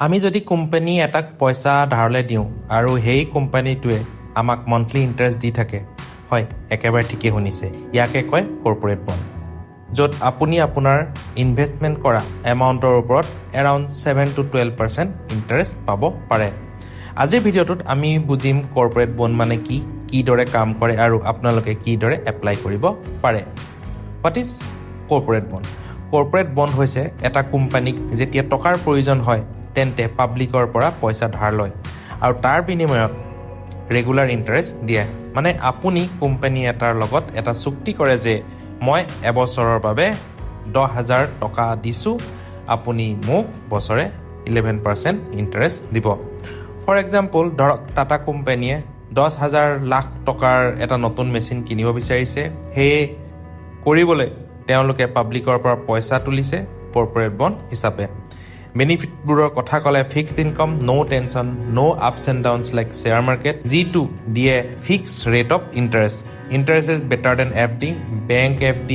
আমি যদি কোম্পানী এটাক পইচা ধাৰলৈ দিওঁ আৰু সেই কোম্পানীটোৱে আমাক মন্থলি ইণ্টাৰেষ্ট দি থাকে, হয়, একেবাৰে ঠিকেই শুনিছে, ইয়াকে কয় কৰ্পৰেট বণ্ড, য'ত আপুনি আপোনাৰ ইনভেষ্টমেণ্ট কৰা এমাউণ্টৰ ওপৰত এৰাউণ্ড 7 to 12% ইণ্টাৰেষ্ট পাব পাৰে। আজিৰ ভিডিঅ'টোত আমি বুজিম কৰ্পৰেট বণ্ড মানে কি, কিদৰে কাম কৰে আৰু আপোনালোকে কিদৰে এপ্লাই কৰিব পাৰে। What is corporate bond? Corporate bond হৈছে এটা কোম্পানীক যেতিয়া টকাৰ প্ৰয়োজন হয় তেন্তে পাব্লিকৰ পৰা পইচা ধাৰ লয় আৰু তাৰ বিনিময়ত ৰেগুলাৰ ইণ্টাৰেষ্ট দিয়ে। মানে আপুনি কোম্পানী এটাৰ লগত এটা চুক্তি কৰে যে মই এবছৰৰ বাবে 10,000 টকা দিছোঁ, আপুনি মোক বছৰে 11% ইণ্টাৰেষ্ট দিব। ফৰ এক্সাম্পল, ধৰক টাটা কোম্পানীয়ে 10,000 লাখ টকাৰ এটা নতুন মেচিন কিনিব বিচাৰিছে। সেয়ে কৰিবলৈ তেওঁলোকে পাব্লিকৰ পৰা পইচা তুলিছে কৰ্পৰেট বণ্ড হিচাপে। বেনিফিটবোৰৰ কথা ক'লে fixed income, no' tension, no' ups and downs like share market, যিটো দিয়ে fix rate of interest. Interest is better than FD। Bank FD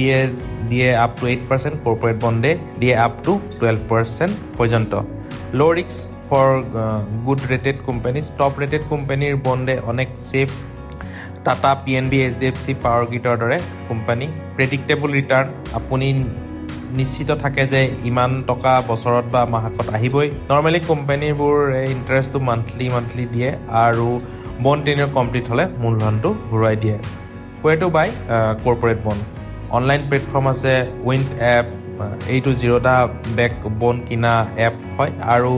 দিয়ে আপ টু 8%, কৰ্পৰেট বণ্ডে দিয়ে আপ টু 12% পৰ্যন্ত। Low' risk for good rated companies. Top rated কোম্পানীৰ বণ্ডে অনেক safe. Tata, PNB, HDFC, power গ্ৰিডৰ দৰে কোম্পানী। প্ৰেডিক্টেবল ৰিটাৰ্ণ, আপুনি নিশ্চিত থাকে যে ইমান টকা বছৰত বা মাহত আহিবই। নৰ্মেলি কোম্পানীবোৰ ইণ্টাৰেষ্টটো মান্থলি দিয়ে আৰু বণ্ড টেনিয়ৰ কমপ্লিট হ'লে মূলধনটো ঘূৰাই দিয়ে। Way to buy corporate bond. Online platform আছে, উইণ্ড এপ, এইটো জিৰ'দা বেক বণ্ড কিনা এপ হয় আৰু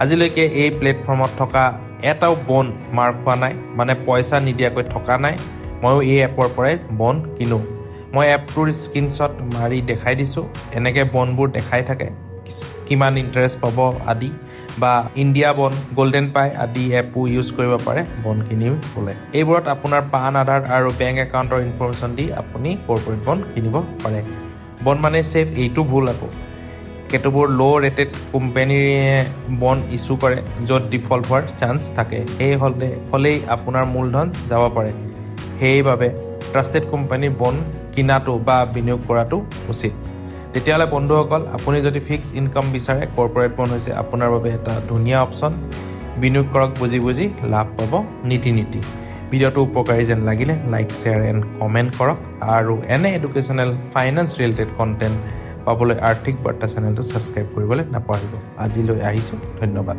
আজিলৈকে এই প্লেটফৰ্মত থকা এটাও বণ্ড মাৰ খোৱা নাই, মানে পইচা নিদিয়াকৈ থকা নাই। ময়ো এই এপৰ পৰাই বণ্ড কিনো। মই এপটোৰ স্ক্ৰীনশ্বট মাৰি দেখাই দিছোঁ, এনেকৈ বণ্ডবোৰ দেখাই থাকে কিমান ইণ্টাৰেষ্ট পাব আদি, বা ইণ্ডিয়া বণ্ড, গল্ডেন পাই আদি এপো ইউজ কৰিব পাৰে বণ্ড কিনিবলৈ। এইবোৰত আপোনাৰ পান, আধাৰ আৰু বেংক একাউণ্টৰ ইনফৰমেশ্যন দি আপুনি কৰ্পৰেট বণ্ড কিনিব পাৰে। বণ্ড মানে ছেফ, এইটো ভুল আকৌ। কেইটাবোৰ ল' ৰেটেড কোম্পানীয়ে বণ্ড ইছ্যু কৰে য'ত ডিফল্ট হোৱাৰ চান্স থাকে, সেই হ'লেই আপোনাৰ মূলধন যাব পাৰে। সেইবাবে ট্ৰাষ্টেড কোম্পানীৰ বণ্ড কিনাটো বা বিনিয়োগ কৰাটো উচিত। তেতিয়াহ'লে বন্ধুসকল, আপুনি যদি ফিক্সড ইনকাম বিচাৰে, কৰ্পৰেট বণ্ড হৈছে আপোনাৰ বাবে এটা ধুনীয়া অপশ্যন। বিনিয়োগ কৰক বুজি লাভ পাব নীতি। ভিডিঅ'টো উপকাৰী যেন লাগিলে লাইক, শ্বেয়াৰ এণ্ড কমেণ্ট কৰক আৰু এনে এডুকেশ্যনেল ফাইনেন্স ৰিলেটেড কণ্টেণ্ট পাবলৈ আৰ্থিক বাৰ্তা চেনেলটো ছাবস্ক্ৰাইব কৰিবলৈ নাপাহৰিব। আজিলৈ আহিছোঁ, ধন্যবাদ।